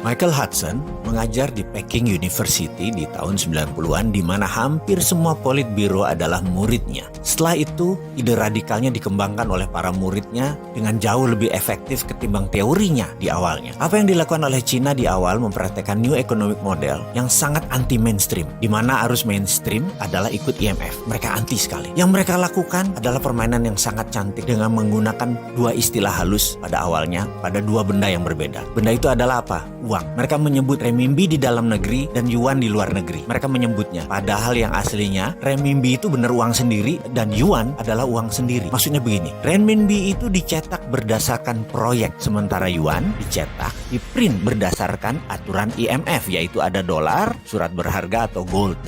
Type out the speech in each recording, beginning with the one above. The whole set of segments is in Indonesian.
Michael Hudson mengajar di Peking University di tahun 90-an di mana hampir semua politbiro adalah muridnya. Setelah itu, ide radikalnya dikembangkan oleh para muridnya dengan jauh lebih efektif ketimbang teorinya di awalnya. Apa yang dilakukan oleh Cina di awal mempraktekkan New Economic Model yang sangat anti-mainstream, di mana arus mainstream adalah ikut IMF. Mereka anti sekali. Yang mereka lakukan adalah permainan yang sangat cantik dengan menggunakan dua istilah halus pada awalnya, pada dua benda yang berbeda. Benda itu adalah apa? Uang. Mereka menyebut renminbi di dalam negeri dan yuan di luar negeri. Mereka menyebutnya. Padahal yang aslinya renminbi itu benar uang sendiri dan yuan adalah uang sendiri. Maksudnya begini, renminbi itu dicetak berdasarkan proyek, sementara yuan dicetak, di-print berdasarkan aturan IMF, yaitu ada dolar, surat berharga atau gold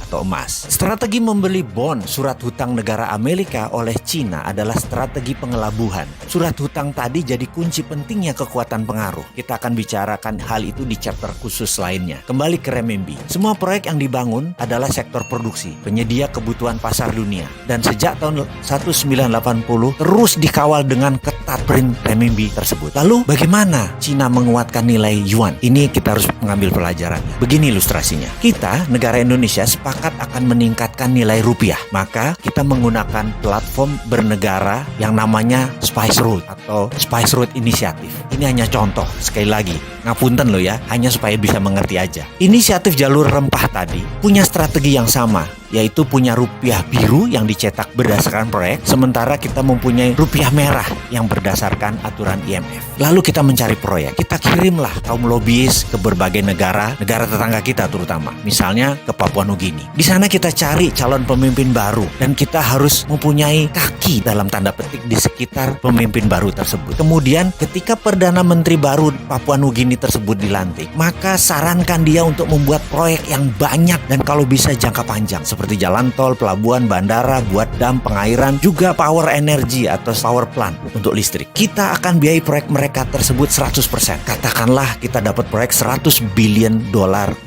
atau emas. Strategi membeli bond surat hutang negara Amerika oleh Cina adalah strategi pengelabuhan. Surat hutang tadi jadi kunci pentingnya kekuatan pengaruh. Kita akan bicarakan hal itu di chapter khusus lainnya. Kembali ke renminbi. Semua proyek yang dibangun adalah sektor produksi, penyedia kebutuhan pasar dunia. Dan sejak tahun 1980 terus dikawal dengan ketat print renminbi tersebut. Lalu bagaimana Cina menguatkan nilai yuan? Ini kita harus mengambil pelajarannya. Begini ilustrasinya. Kita, negara Indonesia, sepakat akan meningkatkan nilai rupiah. Maka kita menggunakan platform bernegara yang namanya Spice Road atau Spice Road Initiative. Ini hanya contoh, sekali lagi, ngapunten loh ya, hanya supaya bisa mengerti aja. Inisiatif jalur rempah tadi punya strategi yang sama, yaitu punya rupiah biru yang dicetak berdasarkan proyek, sementara kita mempunyai rupiah merah yang berdasarkan aturan IMF. Lalu kita mencari proyek, kita kirimlah kaum lobbyis ke berbagai negara tetangga kita terutama, misalnya ke Papua Nugini. Di sana kita cari calon pemimpin baru dan kita harus mempunyai kaki dalam tanda petik di sekitar pemimpin baru tersebut. Kemudian ketika Perdana Menteri baru Papua Nugini tersebut dilantik, maka sarankan dia untuk membuat proyek yang banyak dan kalau bisa jangka panjang, seperti jalan tol, pelabuhan, bandara, buat dam, pengairan, juga power energy atau power plant untuk listrik. Kita akan biayai proyek mereka tersebut 100%. Katakanlah kita dapat proyek $100 billion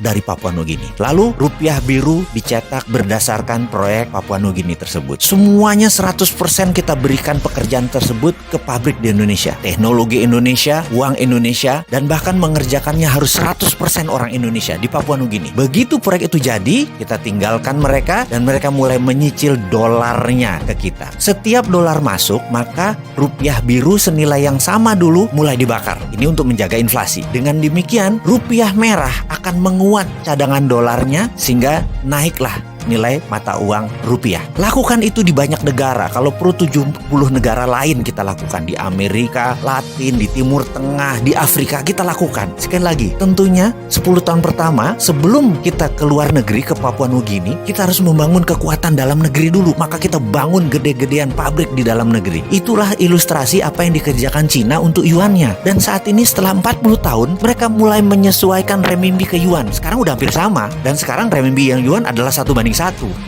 dari Papua Nugini. Lalu rupiah biru dicetak berdasarkan proyek Papua Nugini tersebut. Semuanya 100% kita berikan pekerjaan tersebut ke pabrik di Indonesia. Teknologi Indonesia, uang Indonesia, dan bahkan mengerjakannya harus 100% orang Indonesia di Papua Nugini. Begitu proyek itu jadi, kita tinggalkan mereka dan mereka mulai menyicil dolarnya ke kita. Setiap dolar masuk, maka rupiah biru senilai yang sama dulu mulai dibakar. Ini untuk menjaga inflasi. Dengan demikian, rupiah merah akan menguat cadangan dolarnya sehingga naiklah nilai mata uang rupiah. Lakukan itu di banyak negara. Kalau perlu 70 negara lain kita lakukan. Di Amerika Latin, di Timur Tengah, di Afrika kita lakukan. Sekali lagi, tentunya 10 tahun pertama sebelum kita ke luar negeri, ke Papua Nugini, kita harus membangun kekuatan dalam negeri dulu. Maka kita bangun gede-gedean pabrik di dalam negeri. Itulah ilustrasi apa yang dikerjakan Cina untuk yuannya. Dan saat ini setelah 40 tahun mereka mulai menyesuaikan renminbi ke yuan. Sekarang udah hampir sama. Dan sekarang renminbi yang yuan adalah 1:1.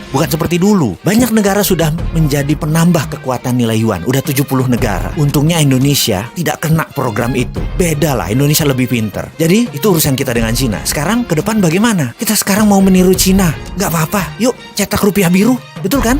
Bukan seperti dulu. Banyak negara sudah menjadi penambah kekuatan nilai yuan. Udah 70 negara. Untungnya Indonesia tidak kena program itu. Beda lah, Indonesia lebih pinter. Jadi itu urusan kita dengan Cina. Sekarang ke depan bagaimana? Kita sekarang mau meniru Cina. Gak apa-apa. Yuk cetak rupiah biru. Betul kan?